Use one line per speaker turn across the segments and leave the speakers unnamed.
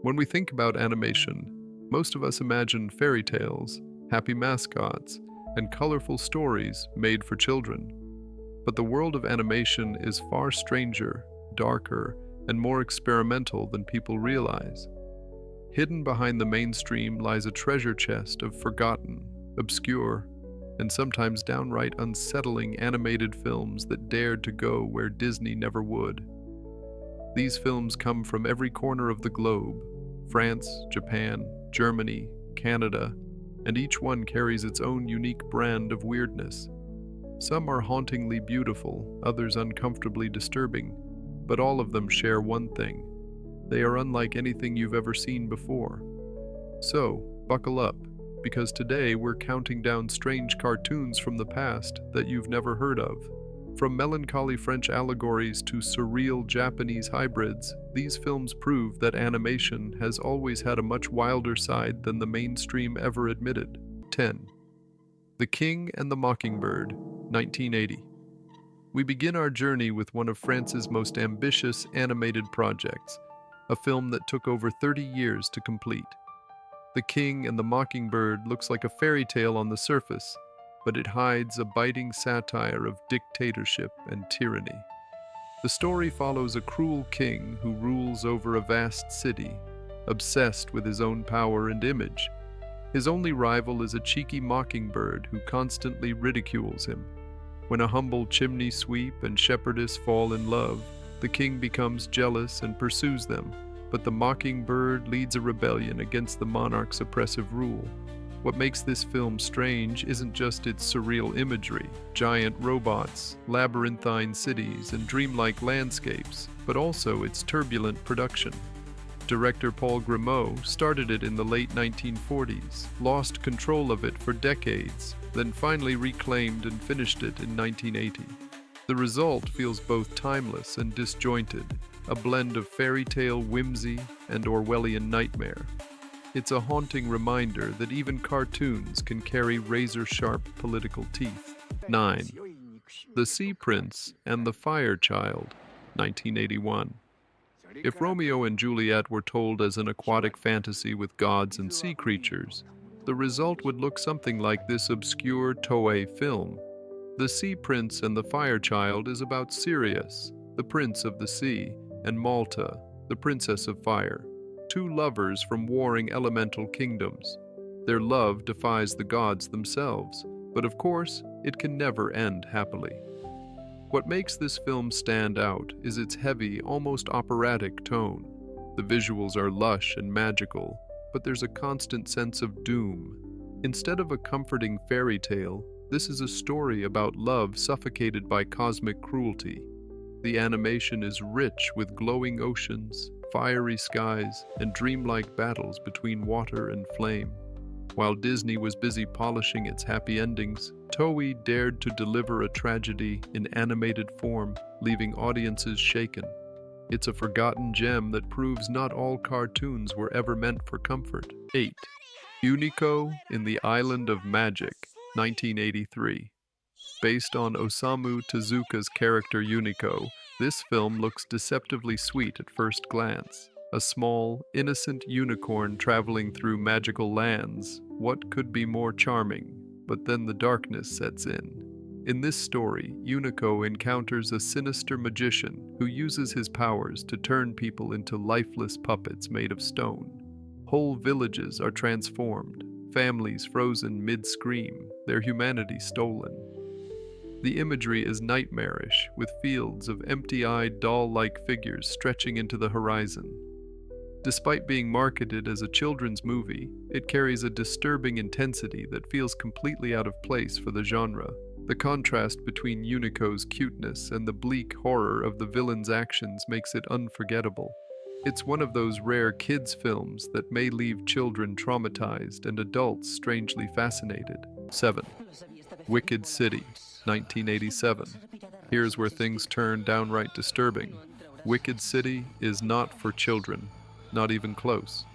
When we think about animation, most of us imagine fairy tales, happy mascots, and colorful stories made for children. But the world of animation is far stranger, darker, and more experimental than people realize. Hidden behind the mainstream lies a treasure chest of forgotten, obscure, and sometimes downright unsettling animated films that dared to go where Disney never would. These films come from every corner of the globe: France, Japan, Germany, Canada, and each one carries its own unique brand of weirdness. Some are hauntingly beautiful, others uncomfortably disturbing, but all of them share one thing: they are unlike anything you've ever seen before. So, buckle up, because today we're counting down strange cartoons from the past that you've never heard of. From melancholy French allegories to surreal Japanese hybrids, these films prove that animation has always had a much wilder side than the mainstream ever admitted. 10. The King and the Mockingbird, 1980. We begin our journey with one of France's most ambitious animated projects, a film that took over 30 years to complete. The King and the Mockingbird looks like a fairy tale on the surface, but it hides a biting satire of dictatorship and tyranny. The story follows a cruel king who rules over a vast city, obsessed with his own power and image. His only rival is a cheeky mockingbird who constantly ridicules him. When a humble chimney sweep and shepherdess fall in love, the king becomes jealous and pursues them, but the mockingbird leads a rebellion against the monarch's oppressive rule. What makes this film strange isn't just its surreal imagery, giant robots, labyrinthine cities, and dreamlike landscapes, but also its turbulent production. Director Paul Grimaud started it in the late 1940s, lost control of it for decades, then finally reclaimed and finished it in 1980. The result feels both timeless and disjointed, a blend of fairy tale whimsy and Orwellian nightmare. It's a haunting reminder that even cartoons can carry razor-sharp political teeth. 9. The Sea Prince and the Fire Child, 1981. If Romeo and Juliet were told as an aquatic fantasy with gods and sea creatures, the result would look something like this obscure Toei film. The Sea Prince and the Fire Child is about Sirius, the Prince of the Sea, and Malta, the Princess of Fire, two lovers from warring elemental kingdoms. Their love defies the gods themselves, but of course, it can never end happily. What makes this film stand out is its heavy, almost operatic tone. The visuals are lush and magical, but there's a constant sense of doom. Instead of a comforting fairy tale, this is a story about love suffocated by cosmic cruelty. The animation is rich with glowing oceans, fiery skies, and dreamlike battles between water and flame. While Disney was busy polishing its happy endings, Toei dared to deliver a tragedy in animated form, leaving audiences shaken. It's a forgotten gem that proves not all cartoons were ever meant for comfort. 8. Unico in the Island of Magic, 1983. Based on Osamu Tezuka's character Unico, this film looks deceptively sweet at first glance. A small, innocent unicorn traveling through magical lands. What could be more charming? But then the darkness sets in. In this story, Unico encounters a sinister magician who uses his powers to turn people into lifeless puppets made of stone. Whole villages are transformed, families frozen mid-scream, their humanity stolen. The imagery is nightmarish, with fields of empty-eyed, doll-like figures stretching into the horizon. Despite being marketed as a children's movie, it carries a disturbing intensity that feels completely out of place for the genre. The contrast between Unico's cuteness and the bleak horror of the villain's actions makes it unforgettable. It's one of those rare kids' films that may leave children traumatized and adults strangely fascinated. 7. Wicked City, 1987. Here's where things turn downright disturbing. Wicked City is not for children, not even close.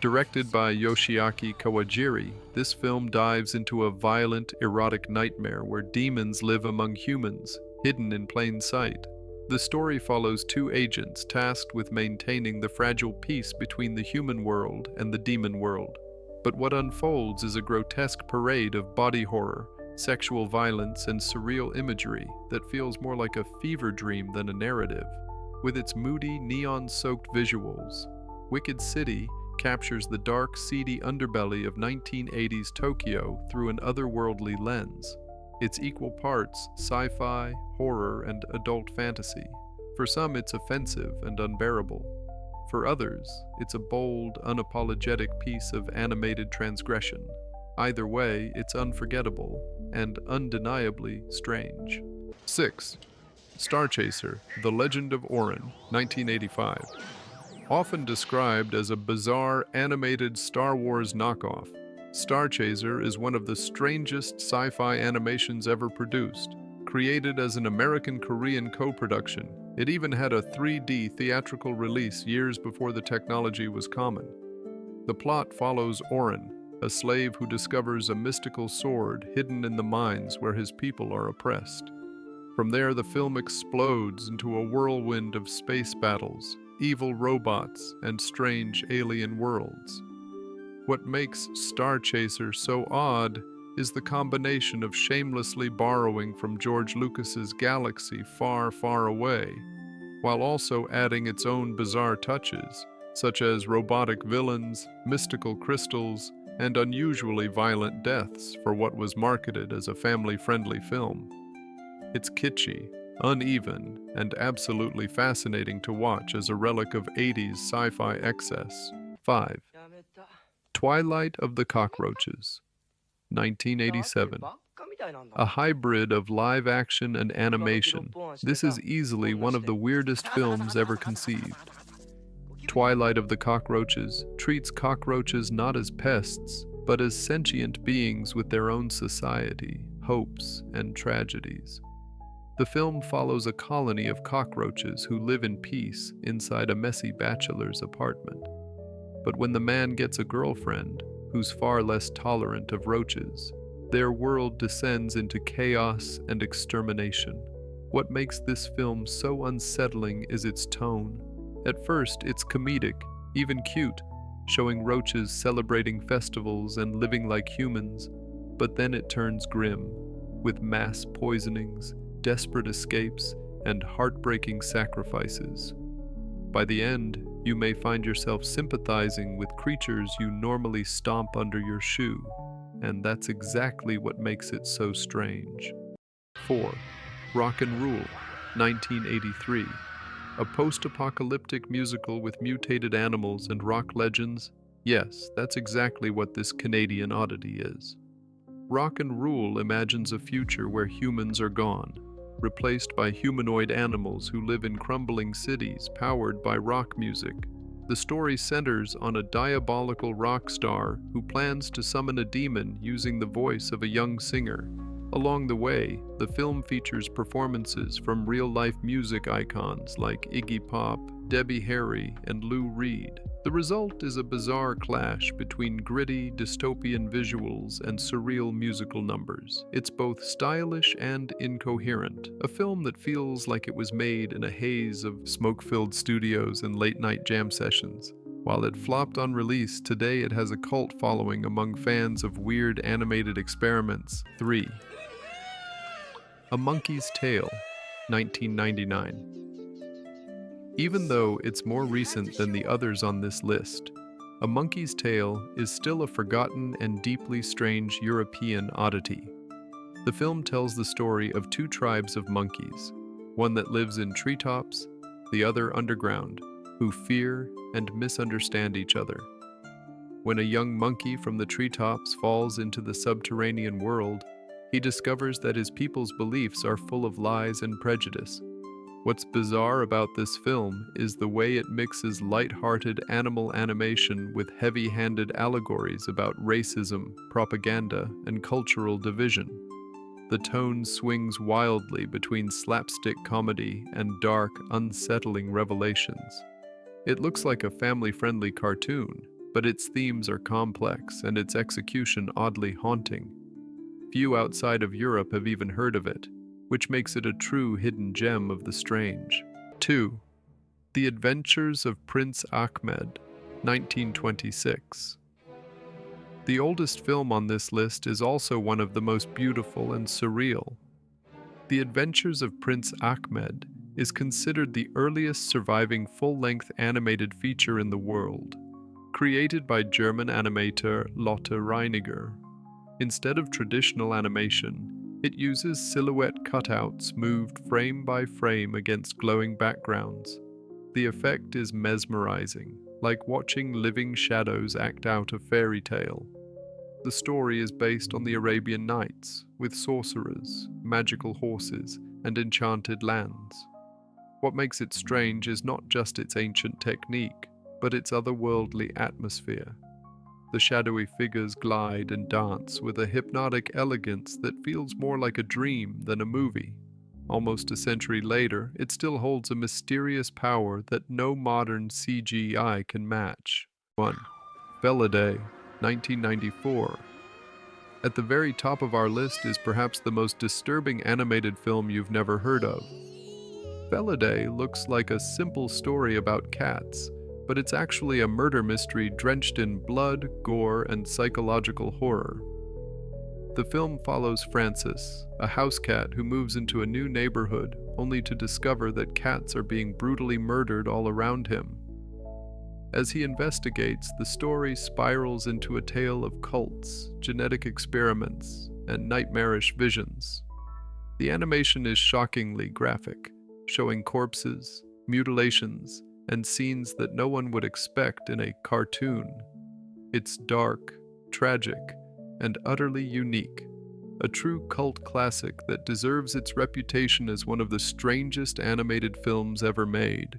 Directed by Yoshiaki Kawajiri, this film dives into a violent, erotic nightmare where demons live among humans, hidden in plain sight. The story follows two agents tasked with maintaining the fragile peace between the human world and the demon world. But what unfolds is a grotesque parade of body horror, sexual violence, and surreal imagery that feels more like a fever dream than a narrative. With its moody, neon-soaked visuals, Wicked City captures the dark, seedy underbelly of 1980s Tokyo through an otherworldly lens. It's equal parts sci-fi, horror, and adult fantasy. For some, it's offensive and unbearable. For others, it's a bold, unapologetic piece of animated transgression. Either way, it's unforgettable and undeniably strange. 6. Starchaser, The Legend of Orin, 1985. Often described as a bizarre animated Star Wars knockoff, Starchaser is one of the strangest sci-fi animations ever produced. Created as an American-Korean co-production, it even had a 3D theatrical release years before the technology was common. The plot follows Orin, a slave who discovers a mystical sword hidden in the mines where his people are oppressed. From there, the film explodes into a whirlwind of space battles, evil robots, and strange alien worlds. What makes Starchaser so odd is the combination of shamelessly borrowing from George Lucas's galaxy far, far away, while also adding its own bizarre touches, such as robotic villains, mystical crystals, and unusually violent deaths for what was marketed as a family-friendly film. It's kitschy, uneven, and absolutely fascinating to watch as a relic of 80s sci-fi excess. 5. Twilight of the Cockroaches, 1987. A hybrid of live action and animation, this is easily one of the weirdest films ever conceived. Twilight of the Cockroaches treats cockroaches not as pests, but as sentient beings with their own society, hopes, and tragedies. The film follows a colony of cockroaches who live in peace inside a messy bachelor's apartment. But when the man gets a girlfriend, who's far less tolerant of roaches, their world descends into chaos and extermination. What makes this film so unsettling is its tone. At first, it's comedic, even cute, showing roaches celebrating festivals and living like humans, but then it turns grim, with mass poisonings, desperate escapes, and heartbreaking sacrifices. By the end, you may find yourself sympathizing with creatures you normally stomp under your shoe, and that's exactly what makes it so strange. 4. Rock and Rule, 1983. A post-apocalyptic musical with mutated animals and rock legends? Yes, that's exactly what this Canadian oddity is. Rock and Rule imagines a future where humans are gone, replaced by humanoid animals who live in crumbling cities powered by rock music. The story centers on a diabolical rock star who plans to summon a demon using the voice of a young singer. Along the way, the film features performances from real-life music icons like Iggy Pop, Debbie Harry, and Lou Reed. The result is a bizarre clash between gritty, dystopian visuals and surreal musical numbers. It's both stylish and incoherent, a film that feels like it was made in a haze of smoke-filled studios and late-night jam sessions. While it flopped on release, today it has a cult following among fans of weird animated experiments. 3. A Monkey's Tale, 1999. Even though it's more recent than the others on this list, A Monkey's Tale is still a forgotten and deeply strange European oddity. The film tells the story of two tribes of monkeys, one that lives in treetops, the other underground, who fear and misunderstand each other. When a young monkey from the treetops falls into the subterranean world, he discovers that his people's beliefs are full of lies and prejudice. What's bizarre about this film is the way it mixes light-hearted animal animation with heavy-handed allegories about racism, propaganda, and cultural division. The tone swings wildly between slapstick comedy and dark, unsettling revelations. It looks like a family-friendly cartoon, but its themes are complex and its execution oddly haunting. Few outside of Europe have even heard of it, which makes it a true hidden gem of the strange. 2. The Adventures of Prince Achmed, 1926. The oldest film on this list is also one of the most beautiful and surreal. The Adventures of Prince Achmed is considered the earliest surviving full-length animated feature in the world, created by German animator Lotte Reiniger. Instead of traditional animation, it uses silhouette cutouts moved frame by frame against glowing backgrounds. The effect is mesmerizing, like watching living shadows act out a fairy tale. The story is based on the Arabian Nights, with sorcerers, magical horses, and enchanted lands. What makes it strange is not just its ancient technique, but its otherworldly atmosphere. The shadowy figures glide and dance with a hypnotic elegance that feels more like a dream than a movie. Almost a century later, it still holds a mysterious power that no modern CGI can match. 1. Felidae, 1994. At the very top of our list is perhaps the most disturbing animated film you've never heard of. Felidae looks like a simple story about cats, but it's actually a murder mystery drenched in blood, gore, and psychological horror. The film follows Francis, a house cat who moves into a new neighborhood only to discover that cats are being brutally murdered all around him. As he investigates, the story spirals into a tale of cults, genetic experiments, and nightmarish visions. The animation is shockingly graphic, showing corpses, mutilations, and scenes that no one would expect in a cartoon. It's dark, tragic, and utterly unique, a true cult classic that deserves its reputation as one of the strangest animated films ever made.